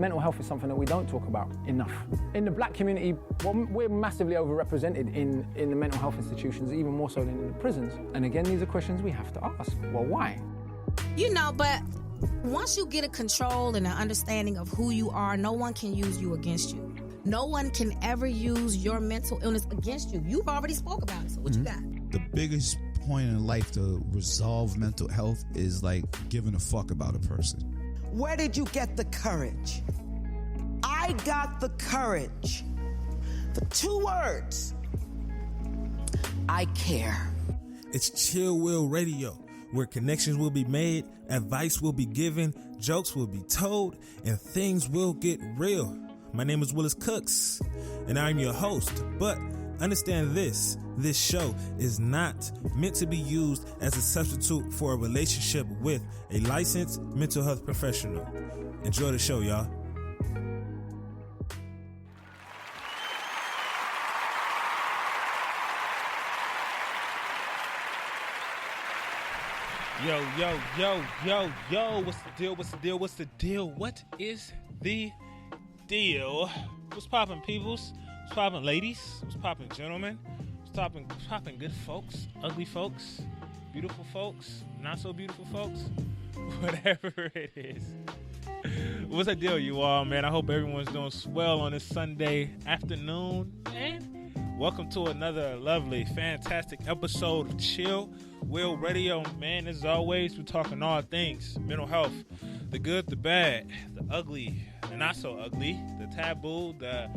mental health is something that we don't talk about enough. In the black community, well, we're massively overrepresented in the mental health institutions, even more so than in the prisons. And again, these are questions we have to ask. Well, why? But once you get a control and an understanding of who you are, no one can use you against you. No one can ever use your mental illness against you. You've already spoke about it, so what you got? The biggest point in life to resolve mental health is like giving a fuck about a person. Where did you get the courage? I got the courage for 2 words. I care. It's Chill Will Radio, where connections will be made, advice will be given, jokes will be told, and things will get real. My name is Willis Cooks, and I'm your host. But understand this show is not meant to be used as a substitute for a relationship with a licensed mental health professional. Enjoy the show, y'all. Yo, what's the deal? What is the deal? What's poppin', peoples? What's poppin', ladies? What's poppin', gentlemen? What's poppin', good folks, ugly folks, beautiful folks, not so beautiful folks? Whatever it is. What's the deal, you all, man? I hope everyone's doing swell on this Sunday afternoon, man. Welcome to another lovely, fantastic episode of Chill Will Radio, man. As always, we're talking all things mental health, the good, the bad, the ugly, the not so ugly, the taboo, the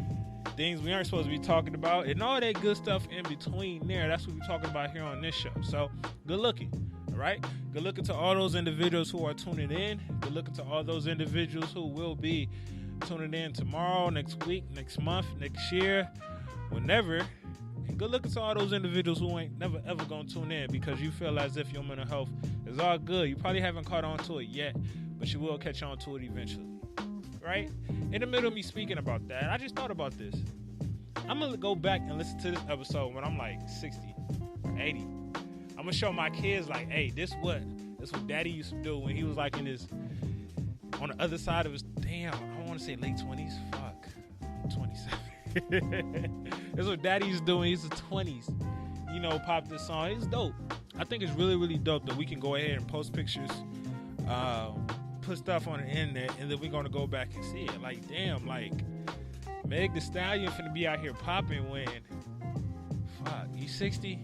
things we aren't supposed to be talking about, and all that good stuff in between there. That's what we're talking about here on this show. So, good looking, all right? Good looking to all those individuals who are tuning in. Good looking to all those individuals who will be tuning in tomorrow, next week, next month, next year, whenever. And good looking to all those individuals who ain't never ever gonna tune in because you feel as if your mental health is all good. You probably haven't caught on to it yet, but you will catch on to it eventually. Right? In the middle of me speaking about that, I just thought about this. I'm going to go back and listen to this episode when I'm like 60, 80. I'm going to show my kids like, hey, this what daddy used to do when he was like on the other side of his, I want to say late 20s. Fuck. I'm 27. That's what daddy used to do when he was in his 20s. Pop this song. It's dope. I think it's really, really dope that we can go ahead and post pictures, put stuff on the internet, and then we're gonna go back and see it. Like, damn, like Meg Thee Stallion finna be out here popping when you 60?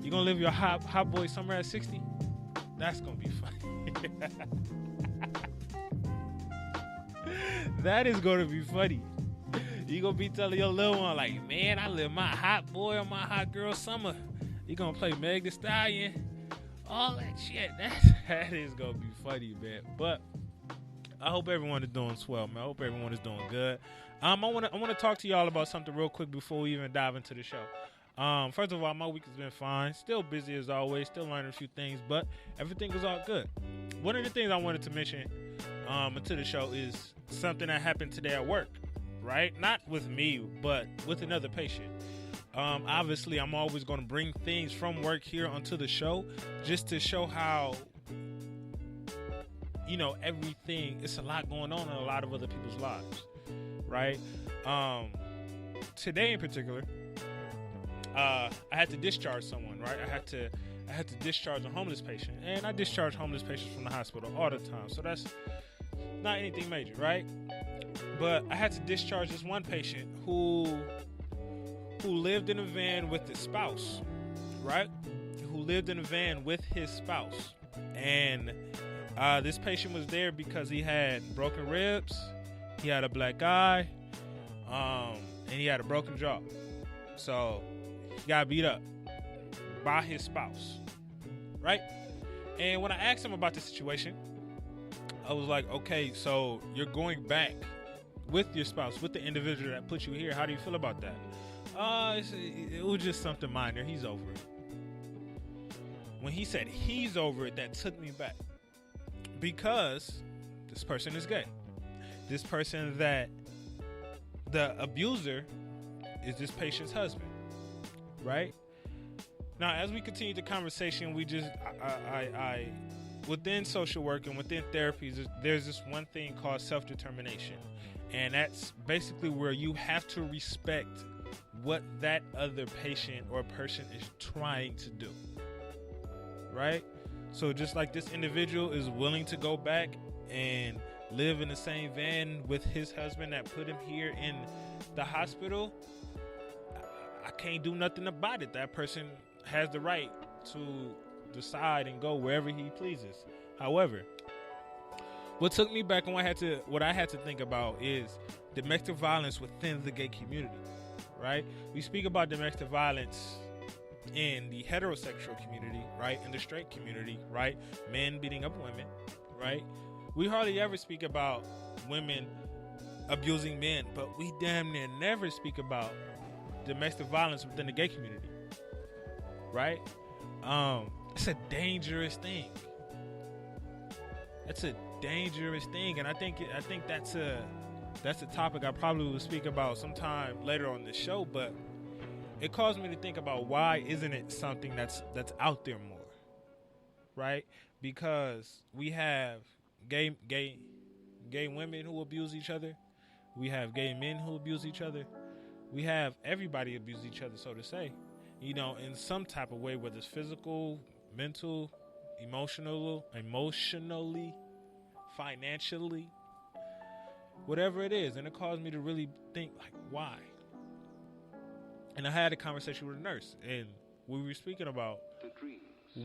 You gonna live your hot boy summer at 60? That's gonna be funny. That is gonna be funny. You gonna be telling your little one like, man, I live my hot boy or my hot girl summer. You gonna play Meg Thee Stallion, all that shit. That is gonna be funny, man. But I hope everyone is doing swell, man. I hope everyone is doing good. I wanna talk to y'all about something real quick before we even dive into the show. First of all, my week has been fine. Still busy as always. Still learning a few things, but everything was all good. One of the things I wanted to mention into the show is something that happened today at work. Right? Not with me, but with another patient. Obviously, I'm always going to bring things from work here onto the show just to show how, everything, it's a lot going on in a lot of other people's lives, right? Today in particular, I had to discharge someone, right? I had to discharge a homeless patient, and I discharge homeless patients from the hospital all the time, so that's not anything major, right? But I had to discharge this one patient who lived in a van with his spouse, right? Who lived in a van with his spouse. And this patient was there because he had broken ribs, he had a black eye, and he had a broken jaw. So he got beat up by his spouse, right? And when I asked him about the situation, I was like, okay, so you're going back with your spouse, with the individual that put you here. How do you feel about that? It was just something minor. He's over it. When he said he's over it, that took me back. Because this person is gay. This person that the abuser is this patient's husband. Right? Now, as we continue the conversation, within social work and within therapies, there's this one thing called self-determination. And that's basically where you have to respect what that other patient or person is trying to do. Right? So just like this individual is willing to go back and live in the same van with his husband that put him here in the hospital, I can't do nothing about it. That person has the right to decide and go wherever he pleases. However, what took me back and what I had to think about is domestic violence within the gay community, right? We speak about domestic violence in the heterosexual community, right? In the straight community, right? Men beating up women, right? We hardly ever speak about women abusing men, but we damn near never speak about domestic violence within the gay community, right? It's a dangerous thing. It's a dangerous thing, and I think that's a topic I probably will speak about sometime later on this show. But it caused me to think about why isn't it something that's out there more, right? Because we have gay women who abuse each other, we have gay men who abuse each other, we have everybody abuse each other, so to say, in some type of way, whether it's physical, mental, emotionally, financially, whatever it is. And it caused me to really think, like, why? And I had a conversation with a nurse, and we were speaking about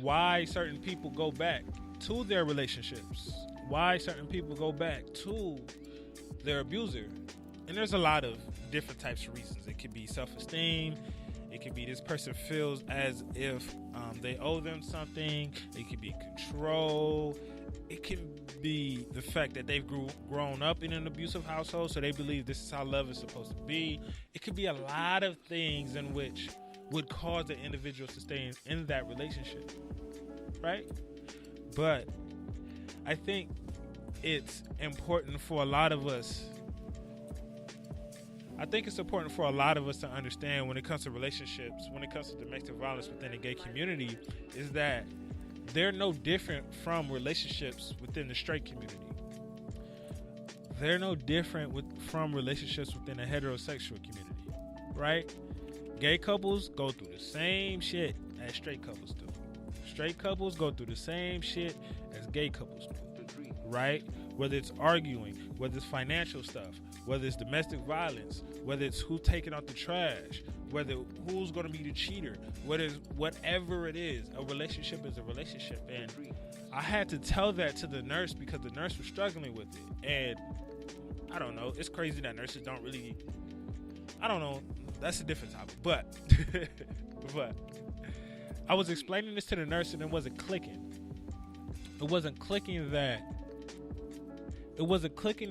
why certain people go back to their relationships, why certain people go back to their abuser. And there's a lot of different types of reasons. It could be self-esteem. It could be this person feels as if they owe them something. It could be control. It can be the fact that they've grown up in an abusive household, so they believe this is how love is supposed to be. It could be a lot of things in which would cause the individual to stay in that relationship, right? But I think it's important for a lot of us. I think it's important for a lot of us to understand when it comes to relationships, when it comes to domestic violence within the gay community, is that they're no different from relationships within the straight community. They're no different from relationships within the heterosexual community, right? Gay couples go through the same shit as straight couples do. Straight couples go through the same shit as gay couples do, right? Whether it's arguing, whether it's financial stuff, whether it's domestic violence, whether it's who's taking out the trash, whether who's going to be the cheater, whatever it is, a relationship is a relationship. And I had to tell that to the nurse because the nurse was struggling with it. And I don't know, it's crazy that nurses don't really, I don't know, that's a different topic. But I was explaining this to the nurse and it wasn't clicking. It wasn't clicking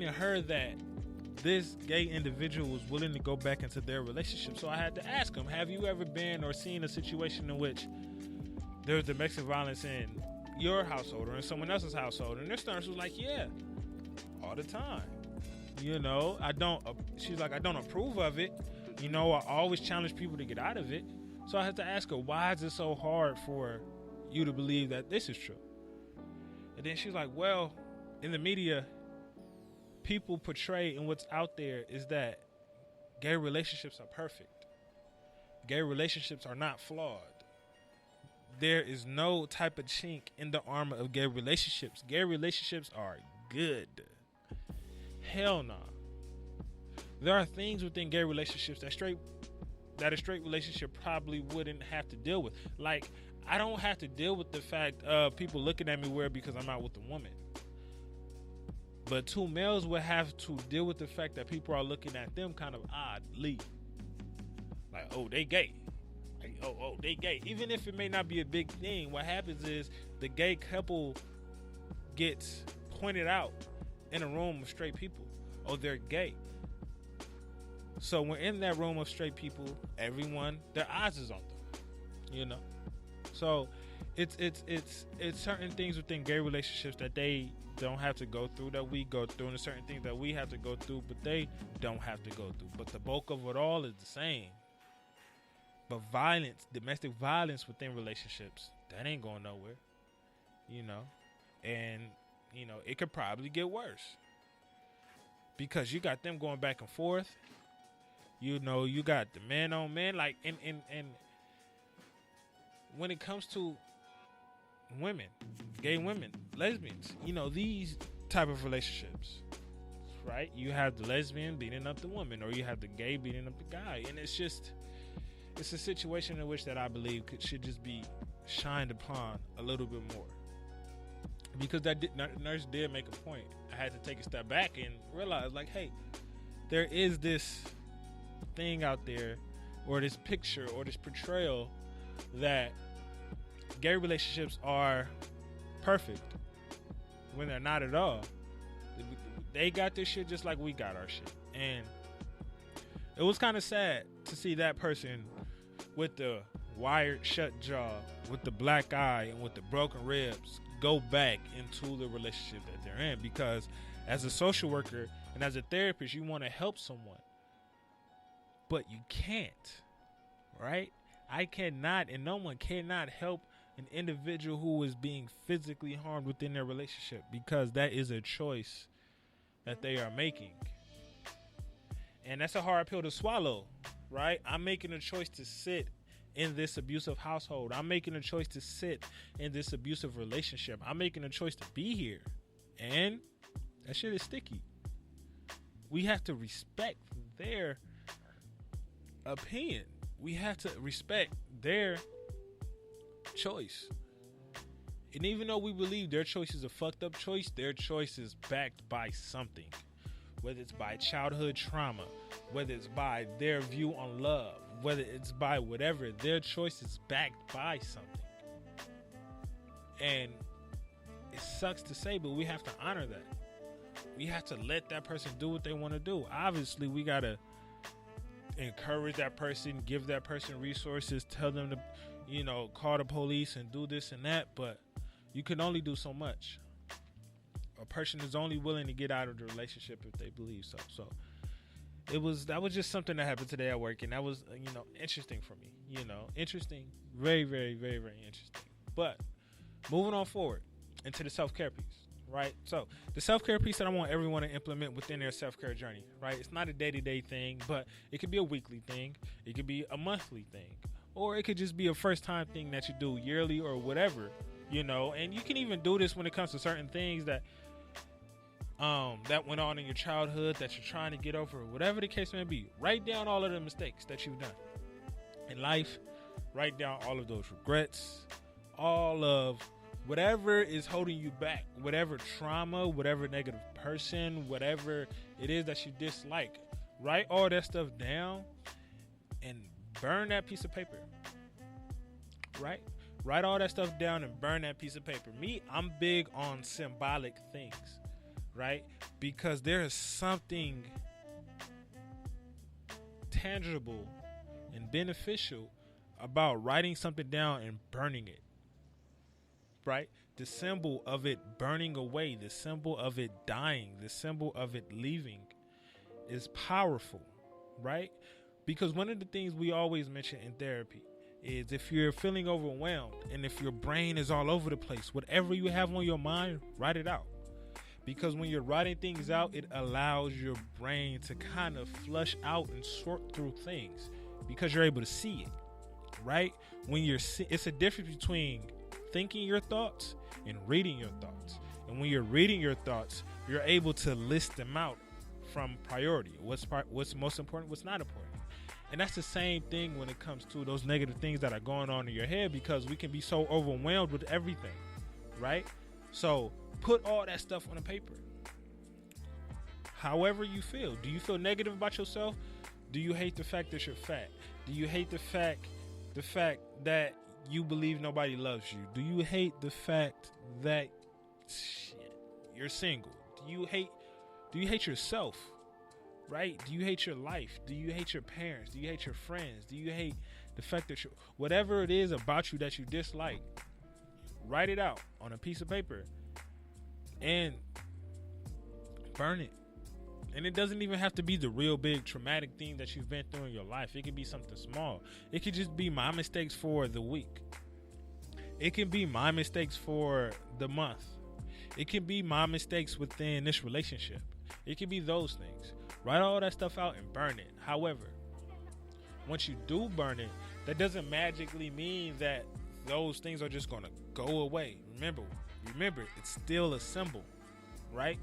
in her that this gay individual was willing to go back into their relationship. So I had to ask him, have you ever been or seen a situation in which there's domestic violence in your household or in someone else's household? And this nurse was like, yeah, all the time. She's like, I don't approve of it. I always challenge people to get out of it. So I had to ask her, why is it so hard for you to believe that this is true? And then she's like, well, in the media, people portray and what's out there is that gay relationships are perfect. Gay relationships are not flawed. There is no type of chink in the armor of gay relationships. Gay relationships are good. Hell no. There are things within gay relationships that a straight relationship probably wouldn't have to deal with. Like, I don't have to deal with the fact of people looking at me weird because I'm out with a woman. But two males would have to deal with the fact that people are looking at them kind of oddly. Like, oh, they gay. Like, oh, they gay. Even if it may not be a big thing, what happens is the gay couple gets pointed out in a room of straight people. Oh, they're gay. So when in that room of straight people, everyone, their eyes is on them. So it's certain things within gay relationships that they don't have to go through that we go through, and there's certain things that we have to go through but they don't have to go through. But the bulk of it all is the same. But violence, domestic violence within relationships, that ain't going nowhere. And, it could probably get worse. Because you got them going back and forth. You got the man on man. Like, and when it comes to women, gay women, lesbians, these type of relationships, right? You have the lesbian beating up the woman, or you have the gay beating up the guy. And it's a situation in which that I believe should just be shined upon a little bit more. Because nurse did make a point. I had to take a step back and realize, like, hey, there is this thing out there, or this picture, or this portrayal that gay relationships are perfect when they're not at all. They got this shit just like we got our shit. And it was kind of sad to see that person with the wired shut jaw, with the black eye, and with the broken ribs go back into the relationship that they're in. Because as a social worker and as a therapist, you want to help someone, but you can't, right? I cannot, and no one cannot help an individual who is being physically harmed within their relationship, because that is a choice that they are making. And that's a hard pill to swallow, right? I'm making a choice to sit in this abusive household. I'm making a choice to sit in this abusive relationship. I'm making a choice to be here. And that shit is sticky. We have to respect their opinion. We have to respect their choice. And even though we believe their choice is a fucked up choice, their choice is backed by something. Whether it's by childhood trauma, whether it's by their view on love, whether it's by whatever, their choice is backed by something. And it sucks to say, but we have to honor that. We have to let that person do what they want to do. Obviously, we got to encourage that person, give that person resources, tell them to, call the police and do this and that, but you can only do so much. A person is only willing to get out of the relationship if they believe so. So that was just something that happened today at work, and that was, interesting for me. Interesting, very, very, very, very interesting. But moving on forward into the self-care piece, right? So the self-care piece that I want everyone to implement within their self-care journey, right? It's not a day-to-day thing, but it could be a weekly thing. It could be a monthly thing, or it could just be a first-time thing that you do yearly or whatever, And you can even do this when it comes to certain things that went on in your childhood that you're trying to get over, whatever the case may be. Write down all of the mistakes that you've done in life. Write down all of those regrets, all of whatever is holding you back, whatever trauma, whatever negative person, whatever it is that you dislike. Write all that stuff down and burn that piece of paper, right? Write all that stuff down and burn that piece of paper. Me, I'm big on symbolic things, right? Because there is something tangible and beneficial about writing something down and burning it, right? The symbol of it burning away, the symbol of it dying, the symbol of it leaving is powerful, right? Because one of the things we always mention in therapy is if you're feeling overwhelmed and if your brain is all over the place, whatever you have on your mind, write it out. Because when you're writing things out, it allows your brain to kind of flush out and sort through things because you're able to see it, right? It's a difference between thinking your thoughts and reading your thoughts. And when you're reading your thoughts, you're able to list them out from priority. What's most important, what's not important. And that's the same thing when it comes to those negative things that are going on in your head, because we can be so overwhelmed with everything, right? So put all that stuff on a paper. However you feel. Do you feel negative about yourself? Do you hate the fact that you're fat? Do you hate the fact that you believe nobody loves you? Do you hate the fact that you're single? Do you hate yourself? Right? Do you hate your life? Do you hate your parents? Do you hate your friends? Do you hate the fact that whatever it is about you that you dislike, write it out on a piece of paper and burn it. And it doesn't even have to be the real big traumatic thing that you've been through in your life. It could be something small. It could just be my mistakes for the week. It can be my mistakes for the month. It can be my mistakes within this relationship. It can be those things. Write all that stuff out and burn it. However, once you do burn it, that doesn't magically mean that those things are just going to go away. Remember, it's still a symbol, right?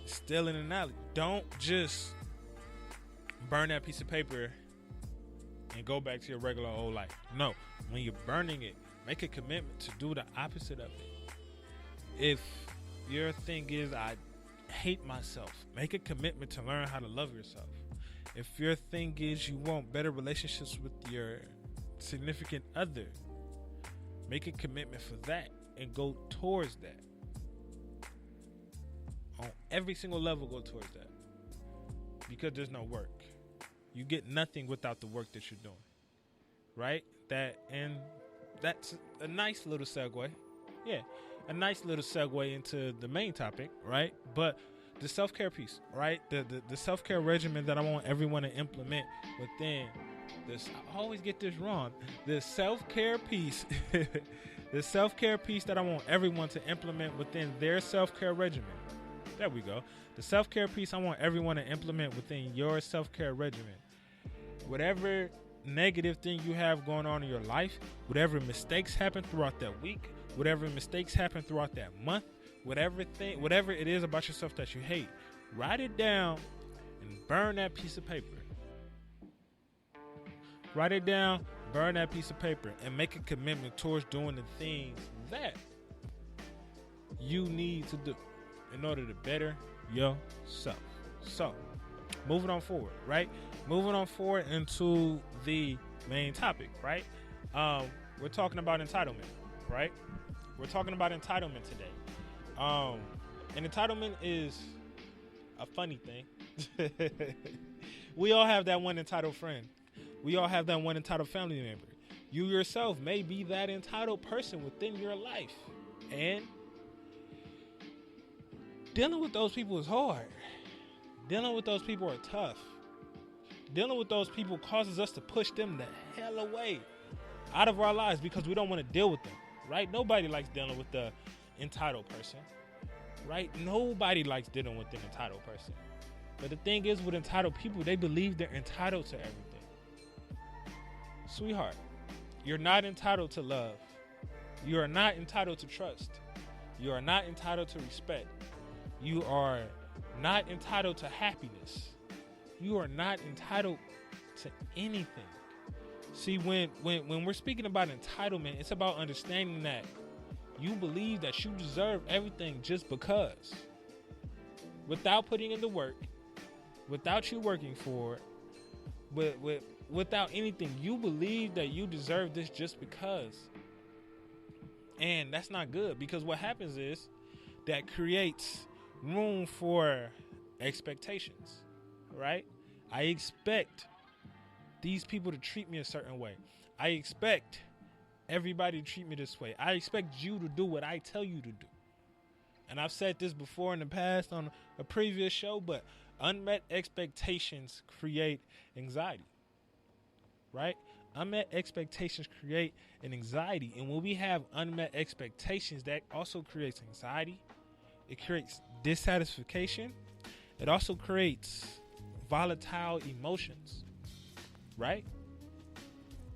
It's still an analogy. Don't just burn that piece of paper and go back to your regular old life. No, when you're burning it, make a commitment to do the opposite of it. If your thing is, I hate myself, make a commitment to learn how to love yourself. If your thing is, you want better relationships with your significant other, make a commitment for that and go towards that. On every single level, go towards that. Because there's no work. You get nothing without the work that you're doing. Right? That's a nice little segue. Yeah. A nice little segue into the main topic, right? But the self-care piece, right? The self-care regimen that I want everyone to implement within this. I always get this wrong. The self-care piece, the self-care piece that I want everyone to implement within their self-care regimen. There we go. The self-care piece I want everyone to implement within your self-care regimen. Whatever negative thing you have going on in your life, whatever mistakes happen throughout that week, whatever mistakes happen throughout that month, whatever it is about yourself that you hate, write it down and burn that piece of paper. Write it down, burn that piece of paper, and make a commitment towards doing the things that you need to do in order to better yourself. So, moving on forward, right? Moving on forward into the main topic, right? We're talking about entitlement, right? We're talking about entitlement today. And entitlement is a funny thing. We all have that one entitled friend. We all have that one entitled family member. You yourself may be that entitled person within your life. And dealing with those people is hard. Dealing with those people are tough. Dealing with those people causes us to push them the hell away out of our lives because we don't want to deal with them, right? Nobody likes dealing with the entitled person, right? Nobody likes dealing with an entitled person. But the thing is, with entitled people, they believe they're entitled to everything. Sweetheart, you're not entitled to love. You are not entitled to trust. You are not entitled to respect. You are not entitled to happiness. You are not entitled to anything. See, when we're speaking about entitlement, it's about understanding that you believe that you deserve everything just because. Without putting in the work, without you working for it, without anything, you believe that you deserve this just because. And that's not good, because what happens is that creates room for expectations, right? I expect these people to treat me a certain way. I expect everybody to treat me this way. I expect you to do what I tell you to do. And I've said this before in the past on a previous show, but unmet expectations create anxiety, right? Unmet expectations create an anxiety. And when we have unmet expectations, that also creates anxiety. It creates dissatisfaction. It also creates volatile emotions, right?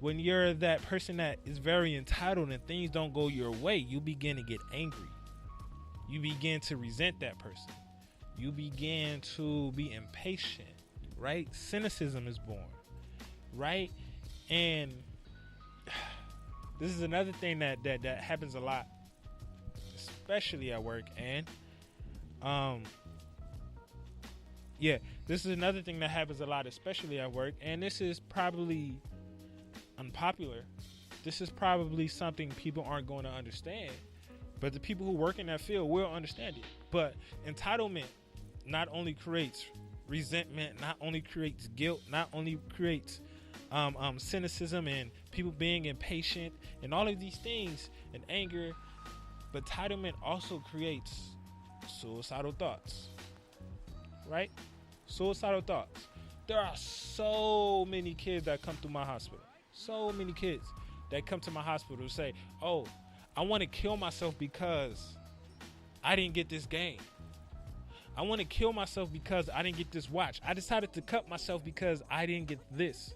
When you're that person that is very entitled and things don't go your way, you begin to get angry. You begin to resent that person. You begin to be impatient, right? Cynicism is born, right? And this is another thing that happens a lot, especially at work. And this is another thing that happens a lot, especially at work. And this is probably unpopular. This is probably something people aren't going to understand. But the people who work in that field will understand it. But entitlement not only creates resentment, not only creates guilt, not only creates cynicism and people being impatient and all of these things and anger, but entitlement also creates suicidal thoughts, right? Suicidal thoughts. There are so many kids that come through my hospital. So many kids that come to my hospital and say, oh, I want to kill myself because I didn't get this game. I want to kill myself because I didn't get this watch. I decided to cut myself because I didn't get this.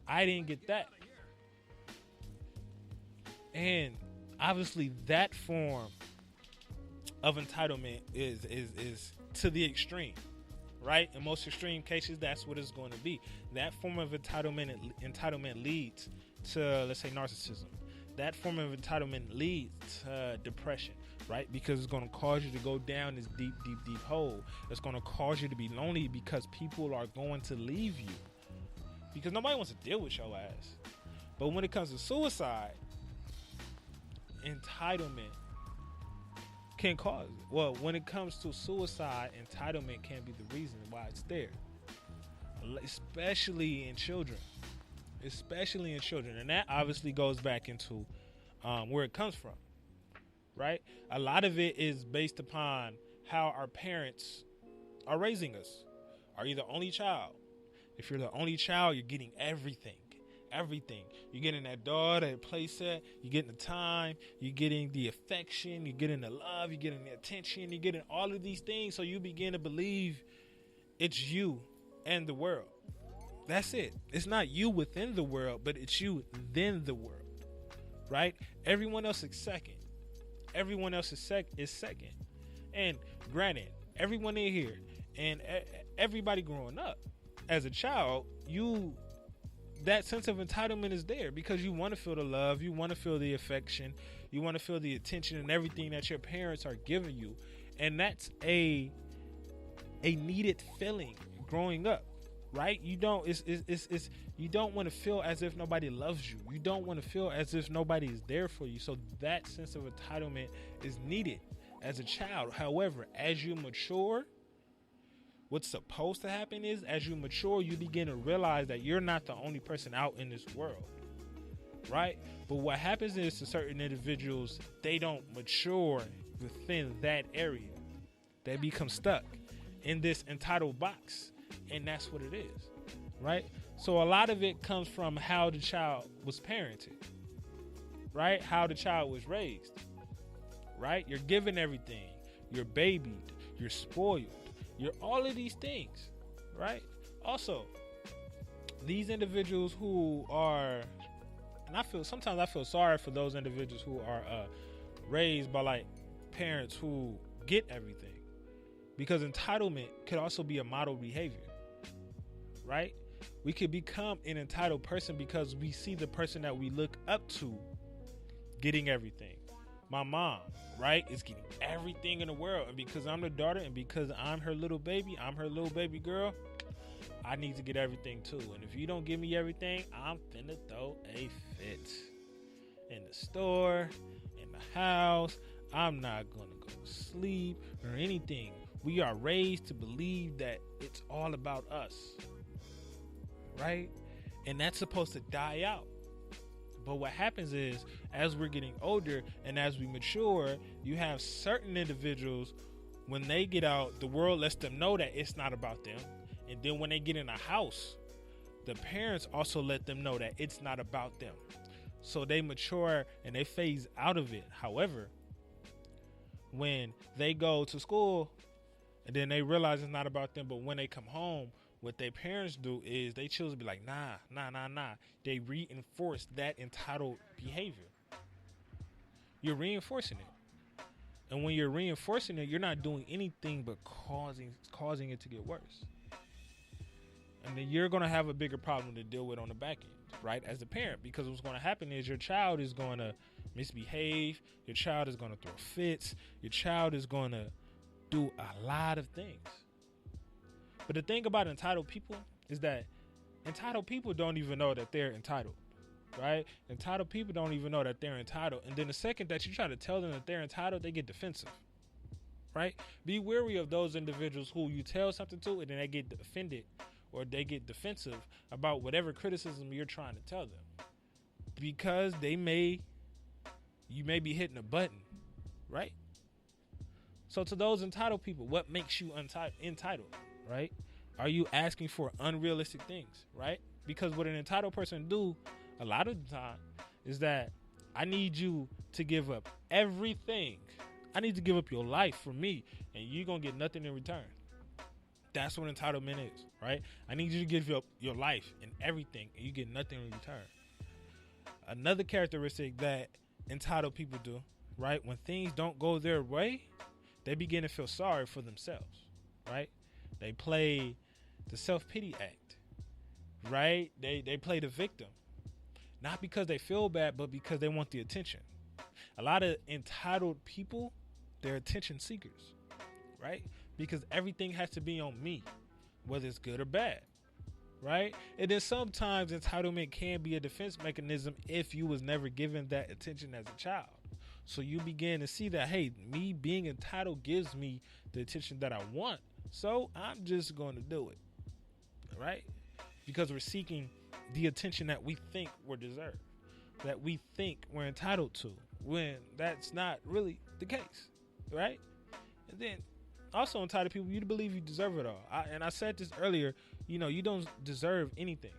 I didn't get that. And obviously that form of entitlement is to the extreme, right? In most extreme cases, that's what it's going to be. That form of entitlement leads to, let's say, narcissism. That form of entitlement leads to depression, right? Because it's going to cause you to go down this deep, deep, deep hole. It's going to cause you to be lonely because people are going to leave you. Because nobody wants to deal with your ass. But when it comes to suicide, entitlement can cause it. Well, when it comes to suicide, entitlement can be the reason why it's there. Especially in children. And that obviously goes back into where it comes from, right? A lot of it is based upon how our parents are raising us. Are you the only child? If you're the only child, you're getting everything. You're getting that doll, that play set, you're getting the time, you're getting the affection, you're getting the love, you're getting the attention, you're getting all of these things. So you begin to believe it's you and the world. That's it. It's not you within the world, but it's you then the world, right? Everyone else is second. Is second. And granted, everyone in here and everybody growing up as a child, that sense of entitlement is there because you want to feel the love, you want to feel the affection, you want to feel the attention and everything that your parents are giving you. And that's a needed feeling growing up. Right? You don't you don't want to feel as if nobody loves you. You don't want to feel as if nobody is there for you. So that sense of entitlement is needed as a child. However, as you mature, what's supposed to happen is as you mature, you begin to realize that you're not the only person out in this world. Right? But what happens is to certain individuals, they don't mature within that area. They become stuck in this entitled box. And that's what it is, right? So a lot of it comes from how the child was parented, right? How the child was raised, right? You're given everything. You're babied. You're spoiled. You're all of these things, right? Also, these individuals who are, and sometimes I feel sorry for those individuals who are raised by like parents who get everything. Because entitlement could also be a model behavior, right? We could become an entitled person because we see the person that we look up to getting everything. My mom, right, is getting everything in the world. And because I'm the daughter and because I'm her little baby girl, I need to get everything too. And if you don't give me everything, I'm finna throw a fit. In the store, in the house, I'm not gonna go to sleep or anything. We are raised to believe that it's all about us, right? And that's supposed to die out. But what happens is, as we're getting older and as we mature, you have certain individuals, when they get out, the world lets them know that it's not about them. And then when they get in a house, the parents also let them know that it's not about them. So they mature and they phase out of it. However, when they go to school, and then they realize it's not about them, but when they come home, what their parents do is they choose to be like, nah. They reinforce that entitled behavior. You're reinforcing it. And when you're reinforcing it, you're not doing anything but causing it to get worse. And then you're going to have a bigger problem to deal with on the back end, right, as a parent. Because what's going to happen is your child is going to misbehave. Your child is going to throw fits. Your child is going to do a lot of things. But the thing about entitled people is that entitled people don't even know that they're entitled, right? Entitled people don't even know that they're entitled. And then the second that you try to tell them that they're entitled, they get defensive, right? Be wary of those individuals who you tell something to and then they get offended or they get defensive about whatever criticism you're trying to tell them. Because you may be hitting a button, right? So to those entitled people, what makes you entitled, right? Are you asking for unrealistic things, right? Because what an entitled person do a lot of the time is that I need you to give up everything I need to give up your life for me, and you're going to get nothing in return. That's what entitlement is, right? I need you to give up your life and everything, and you get nothing in return. Another characteristic that entitled people do, right? When things don't go their way, they begin to feel sorry for themselves, right? They play the self-pity act, right? They play the victim. Not because they feel bad, but because they want the attention. A lot of entitled people, they're attention seekers, right? Because everything has to be on me, whether it's good or bad, right? And then sometimes entitlement can be a defense mechanism if you was never given that attention as a child. So you begin to see that, hey, me being entitled gives me the attention that I want. So I'm just going to do it, right? Because we're seeking the attention that we think we're deserved, that we think we're entitled to, when that's not really the case, right? And then also entitled people, you believe you deserve it all. I said this earlier, you don't deserve anything.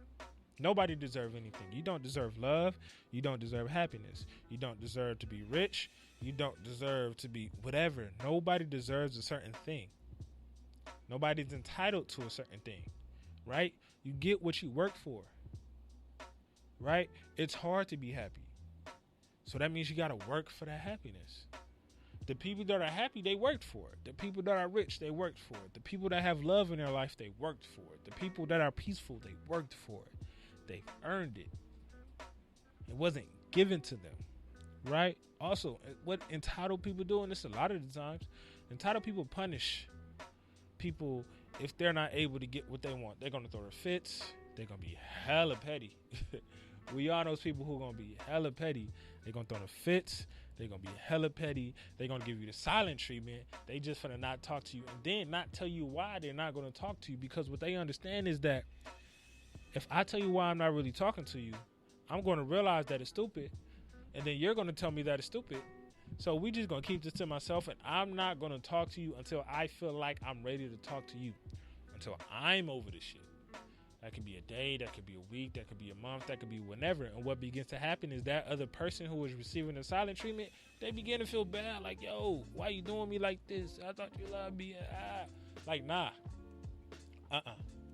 Nobody deserves anything. You don't deserve love. You don't deserve happiness. You don't deserve to be rich. You don't deserve to be whatever. Nobody deserves a certain thing. Nobody's entitled to a certain thing, right? You get what you work for, right? It's hard to be happy. So that means you got to work for that happiness. The people that are happy, they worked for it. The people that are rich, they worked for it. The people that have love in their life, they worked for it. The people that are peaceful, they worked for it. They earned it. It wasn't given to them, right? Also, what entitled people do, and this a lot of the times, entitled people punish people if they're not able to get what they want. They're going to throw their fits. They're going to be hella petty. We all know those people who are going to be hella petty. They're going to throw the fits. They're going to be hella petty. They're going to give you the silent treatment. They just finna not talk to you and then not tell you why they're not going to talk to you, because what they understand is that if I tell you why I'm not really talking to you, I'm going to realize that it's stupid, and then you're going to tell me that it's stupid. So we just going to keep this to myself, and I'm not going to talk to you until I feel like I'm ready to talk to you, until I'm over this shit. That could be a day, that could be a week, that could be a month, that could be whenever. And what begins to happen is that other person who is receiving the silent treatment, they begin to feel bad. Like, yo, why you doing me like this? I thought you loved me. Like, nah.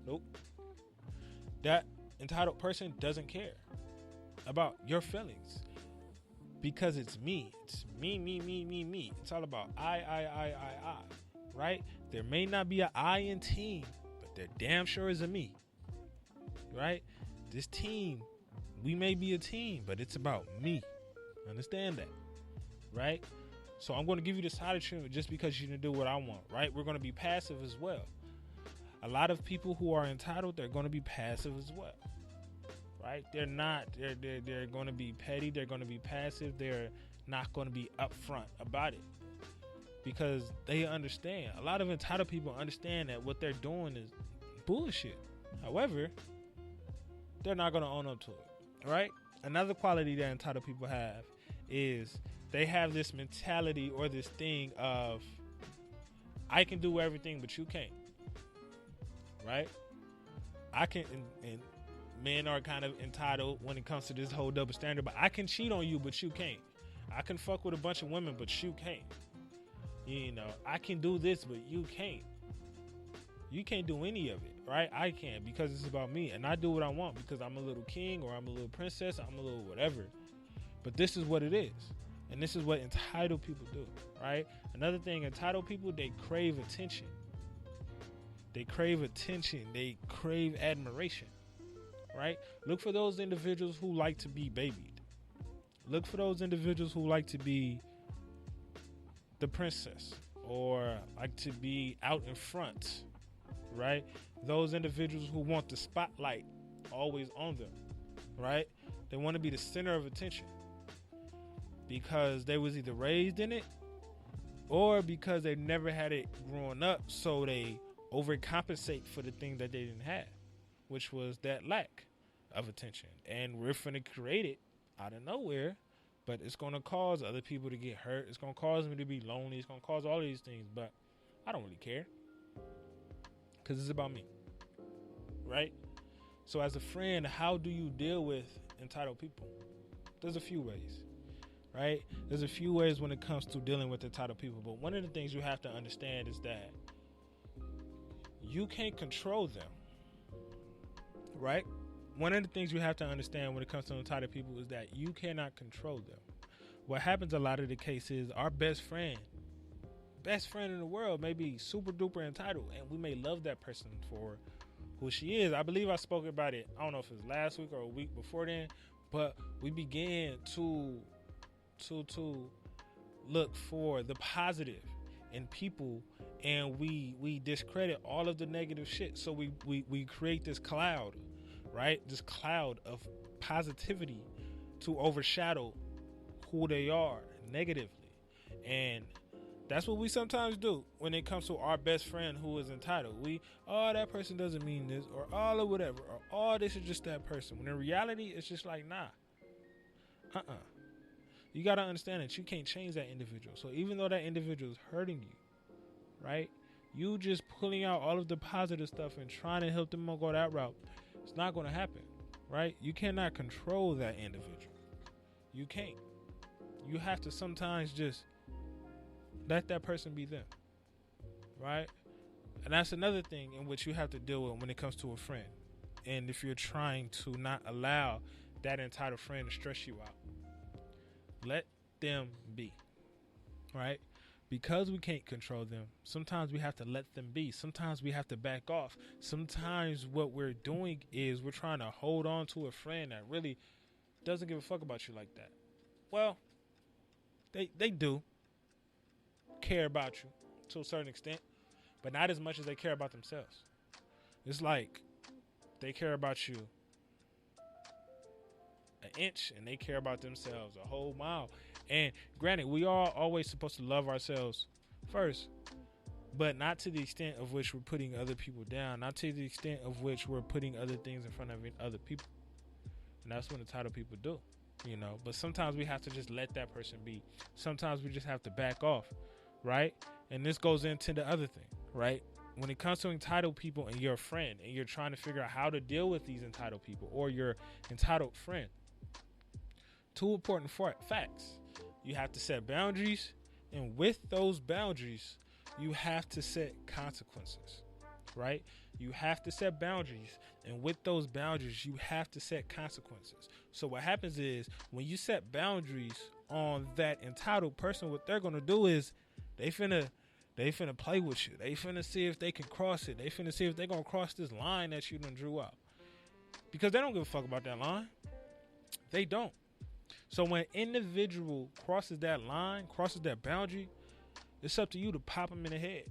Nope. That entitled person doesn't care about your feelings, because it's me. It's me. It's all about I, right? There may not be an I in team, but there damn sure is a me. Right? This team, we may be a team, but it's about me. Understand that, right? So I'm going to give you the silent treatment just because you didn't do what I want, right? We're going to be passive as well. A lot of people who are entitled, they're going to be passive as well, right? They're not. They're going to be petty. They're going to be passive. They're not going to be upfront about it, because they understand. A lot of entitled people understand that what they're doing is bullshit. However, they're not going to own up to it, right? Another quality that entitled people have is they have this mentality or this thing of, I can do everything, but you can't, right? I can, and men are kind of entitled when it comes to this whole double standard, but I can cheat on you, but you can't. I can fuck with a bunch of women, but you can't. I can do this, but you can't. You can't do any of it, right? I can, because it's about me, and I do what I want because I'm a little king, or I'm a little princess, I'm a little whatever. But this is what it is, and this is what entitled people do, right? Another thing, entitled people, they crave attention. They crave attention. They crave admiration, right? Look for those individuals who like to be babied. Look for those individuals who like to be the princess, or like to be out in front, right? Those individuals who want the spotlight always on them, right? They want to be the center of attention because they was either raised in it or because they never had it growing up, so they overcompensate for the thing that they didn't have, which was that lack of attention. And we're finna create it out of nowhere, but it's going to cause other people to get hurt. It's going to cause me to be lonely. It's going to cause all these things, but I don't really care, because it's about me, right? So as a friend, how do you deal with entitled people? There's a few ways. right? There's a few ways when it comes to dealing with entitled people, but one of the things you have to understand is that you can't control them, right? One of the things you have to understand when it comes to entitled people is that you cannot control them. What happens a lot of the cases, our best friend in the world may be super duper entitled, and we may love that person for who she is. I believe I spoke about it, I don't know if it was last week or a week before then, but we began to look for the positive in people, and we discredit all of the negative shit. So we create this cloud, right? This cloud of positivity to overshadow who they are negatively. And that's what we sometimes do when it comes to our best friend who is entitled. That person doesn't mean this, or all or whatever, or this is just that person. When in reality, it's just like, nah. You got to understand that you can't change that individual. So even though that individual is hurting you, right? You just pulling out all of the positive stuff and trying to help them go that route, it's not going to happen, right? You cannot control that individual. You can't. You have to sometimes just let that person be them, right? And that's another thing in which you have to deal with when it comes to a friend. And if you're trying to not allow that entitled friend to stress you out, let them be, right? Because we can't control them, sometimes we have to let them be. Sometimes we have to back off. Sometimes what we're doing is we're trying to hold on to a friend that really doesn't give a fuck about you like that. Well, they do care about you to a certain extent, but not as much as they care about themselves. It's like they care about you an inch and they care about themselves a whole mile. And granted, we are always supposed to love ourselves first, but not to the extent of which we're putting other people down, not to the extent of which we're putting other things in front of other people. And that's what entitled people do, you know. But sometimes we have to just let that person be. Sometimes we just have to back off, right? And this goes into the other thing, right? When it comes to entitled people and you're a friend and you're trying to figure out how to deal with these entitled people or your entitled friend, two important facts. You have to set boundaries, and with those boundaries, you have to set consequences, right? You have to set boundaries, and with those boundaries, you have to set consequences. So what happens is when you set boundaries on that entitled person, what they're going to do is they finna play with you. They finna see if they can cross it. They finna see if they're going to cross this line that you done drew out. Because they don't give a fuck about that line. They don't. So when an individual crosses that line, crosses that boundary, it's up to you to pop them in the head.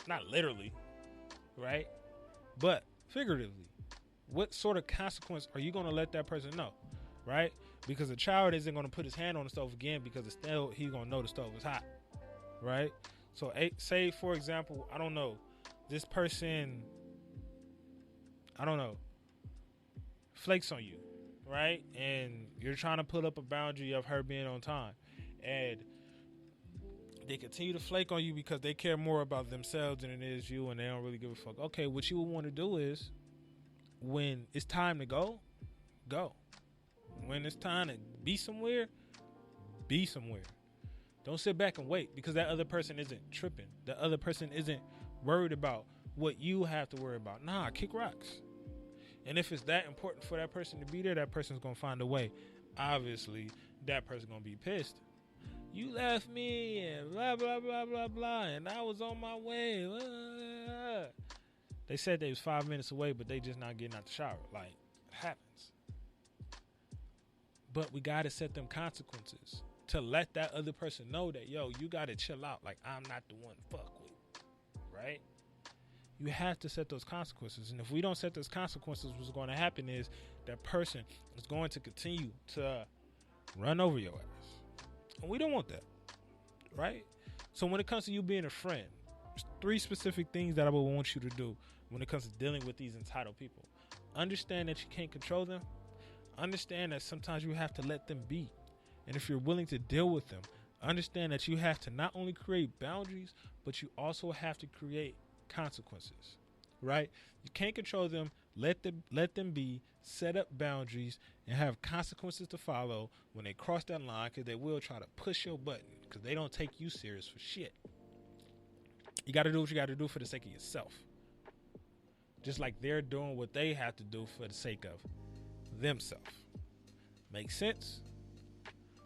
Not literally, right? But figuratively. What sort of consequence are you going to let that person know, right? Because a child isn't going to put his hand on the stove again because he's going to know the stove is hot, right? So say, for example, I don't know, this person, flakes on you. Right? And you're trying to put up a boundary of her being on time. And they continue to flake on you because they care more about themselves than it is you, and they don't really give a fuck. Okay, what you would want to do is when it's time to go. When it's time to be somewhere. Don't sit back and wait because that other person isn't tripping. The other person isn't worried about what you have to worry about. Nah, kick rocks. And if it's that important for that person to be there, that person's going to find a way. Obviously, that person's going to be pissed. You left me and blah, blah, blah, blah, blah, and I was on my way. They said they was 5 minutes away, but they just not getting out the shower. Like, it happens. But we got to set them consequences to let that other person know that, yo, you got to chill out. Like, I'm not the one to fuck with. Right? You have to set those consequences. And if we don't set those consequences, what's going to happen is that person is going to continue to run over your ass. And we don't want that. Right? So when it comes to you being a friend, there's 3 specific things that I would want you to do when it comes to dealing with these entitled people. Understand that you can't control them. Understand that sometimes you have to let them be. And if you're willing to deal with them, understand that you have to not only create boundaries, but you also have to create consequences, right? You can't control them, Let them be, set up boundaries, and have consequences to follow when they cross that line, because they will try to push your button because they don't take you serious for shit. You got to do what you got to do for the sake of yourself. Just like they're doing what they have to do for the sake of themselves. Makes sense?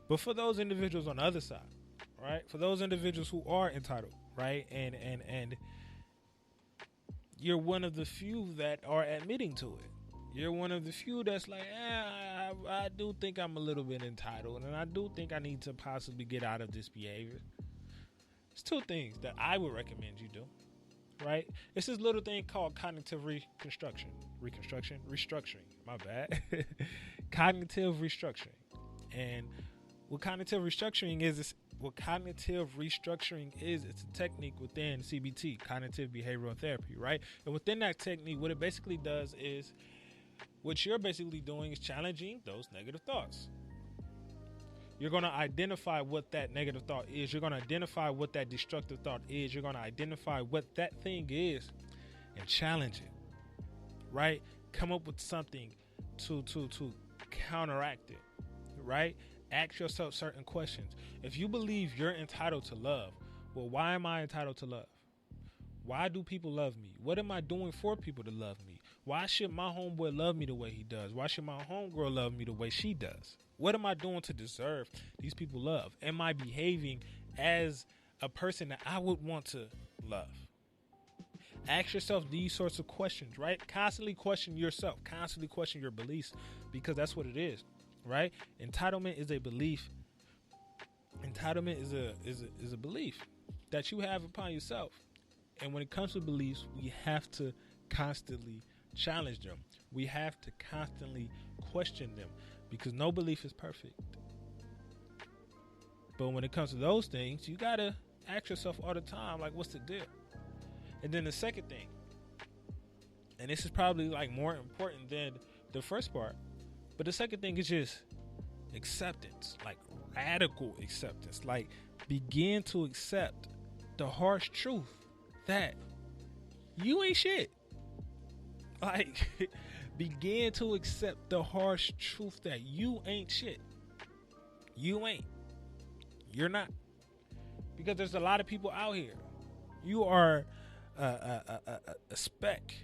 But for those individuals on the other side, right? For those individuals who are entitled, right? And you're one of the few that are admitting to it. You're one of the few that's like, I do think I'm a little bit entitled, and I do think I need to possibly get out of this behavior. There's two things that I would recommend you do, right? It's this little thing called cognitive restructuring. My bad. Cognitive restructuring. And what cognitive restructuring is, it's a technique within CBT, cognitive behavioral therapy, right? And within that technique, what it basically does is, what you're basically doing is challenging those negative thoughts. You're going to identify what that negative thought is. You're going to identify what that destructive thought is. You're going to identify what that thing is and challenge it, right? Come up with something to counteract it, right? Ask yourself certain questions. If you believe you're entitled to love, well, why am I entitled to love? Why do people love me? What am I doing for people to love me? Why should my homeboy love me the way he does? Why should my homegirl love me the way she does? What am I doing to deserve these people love? Am I behaving as a person that I would want to love? Ask yourself these sorts of questions, right? Constantly question yourself. Constantly question your beliefs, because that's what it is, right? Entitlement is a belief. Entitlement is a belief that you have upon yourself. And when it comes to beliefs, we have to constantly challenge them. We have to constantly question them, because no belief is perfect. But when it comes to those things, you gotta ask yourself all the time, like, what's the deal? And then the second thing, and this is probably like more important than the first part, but the second thing is just acceptance, like radical acceptance. Like, begin to accept the harsh truth that you ain't shit. Like, begin to accept the harsh truth that you ain't shit. You ain't. You're not. Because there's a lot of people out here. You are a speck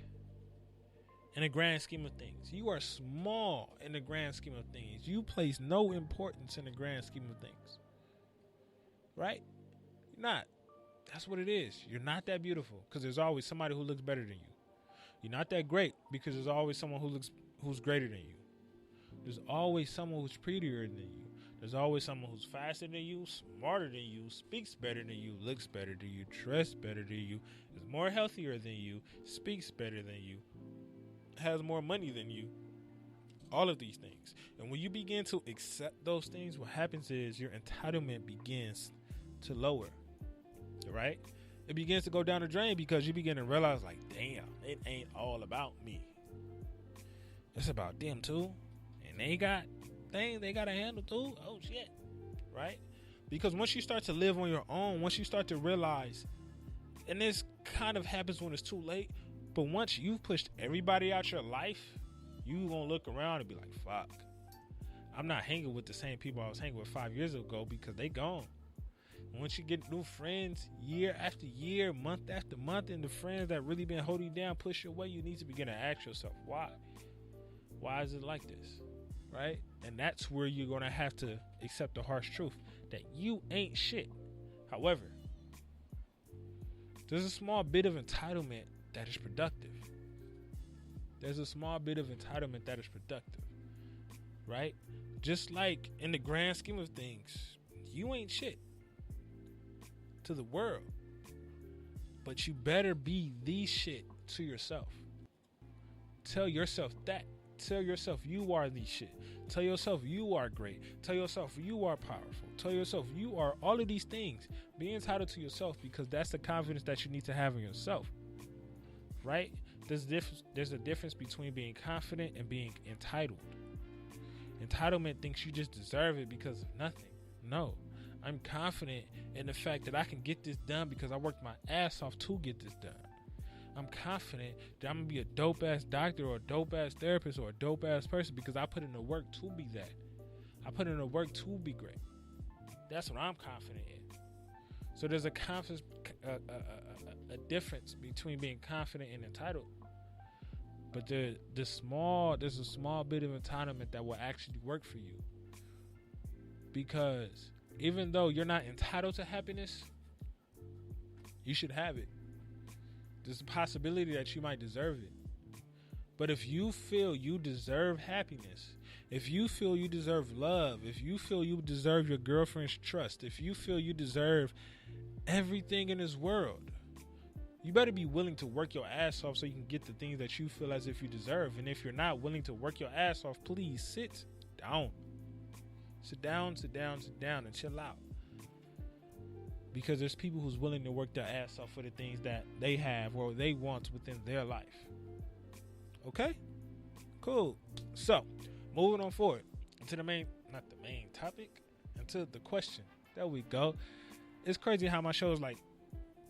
in the grand scheme of things. You are small in the grand scheme of things. You place no importance in the grand scheme of things. Right? You're not. That's what it is. You're not that beautiful, because there's always somebody who looks better than you. You're not that great, because there's always someone who's greater than you. There's always someone who's prettier than you. There's always someone who's faster than you, smarter than you, speaks better than you, looks better than you, dressed better than you, is more healthier than you, speaks better than you, has more money than you. All of these things. And when you begin to accept those things, what happens is your entitlement begins to lower. Right? It begins to go down the drain, because you begin to realize, like, damn, it ain't all about me. It's about them too. And they got things they got to handle too. Oh shit. Right? Because once you start to live on your own, once you start to realize, and this kind of happens when it's too late, but once you've pushed everybody out your life, you gonna look around and be like, fuck, I'm not hanging with the same people I was hanging with 5 years ago, because they gone. Once you get new friends year after year, month after month, and the friends that really been holding you down push you away, you need to begin to ask yourself, why? Why is it like this? Right? And that's where you're going to have to accept the harsh truth that you ain't shit. However, there's a small bit of entitlement that is productive. There's a small bit of entitlement that is productive. Right? Just like in the grand scheme of things, you ain't shit to the world, but you better be the shit to yourself. Tell yourself that. Tell yourself you are the shit. Tell yourself you are great. Tell yourself you are powerful. Tell yourself you are all of these things. Be entitled to yourself, because that's the confidence that you need to have in yourself. Right? There's a difference between being confident and being entitled. Entitlement thinks you just deserve it because of nothing. No. I'm confident in the fact that I can get this done because I worked my ass off to get this done. I'm confident that I'm gonna be a dope ass doctor or a dope ass therapist or a dope ass person because I put in the work to be that. I put in the work to be great. That's what I'm confident in. So there's a difference between being confident and entitled. But there's a small bit of entitlement that will actually work for you. Because even though you're not entitled to happiness, you should have it. There's a possibility that you might deserve it. But if you feel you deserve happiness, if you feel you deserve love, if you feel you deserve your girlfriend's trust, if you feel you deserve everything in this world, you better be willing to work your ass off so you can get the things that you feel as if you deserve. And if you're not willing to work your ass off, please sit down. Sit down, and chill out. Because there's people who's willing to work their ass off for the things that they have or they want within their life. Okay? Cool. So, moving on forward into not the main topic, into the question. There we go. It's crazy how my show is like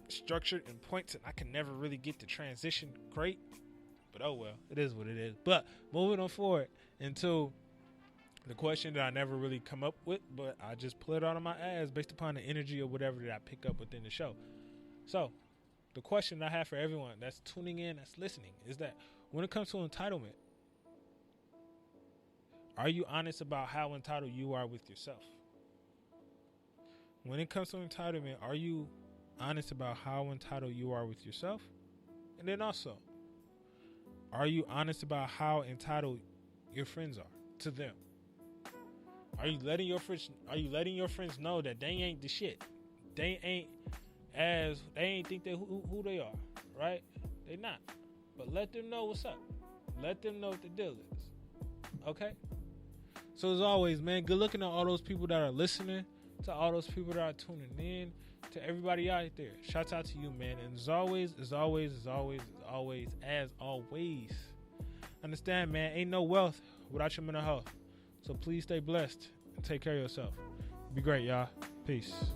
structured in points and I can never really get the transition great. But oh well, it is what it is. But moving on forward into the question that I never really come up with, but I just pull it out of my ass based upon the energy or whatever that I pick up within the show. So, the question I have for everyone that's tuning in, that's listening, is that when it comes to entitlement, are you honest about how entitled you are with yourself? When it comes to entitlement, are you honest about how entitled you are with yourself? And then also, are you honest about how entitled your friends are to them? Are you letting your friends know that they ain't the shit? They ain't think they who they are, right? They not. But let them know what's up. Let them know what the deal is. Okay? So as always, man, good looking at all those people that are listening, to all those people that are tuning in, to everybody out there. Shouts out to you, man. And as always, understand, man, ain't no wealth without your mental health. So please stay blessed and take care of yourself. Be great, y'all. Peace.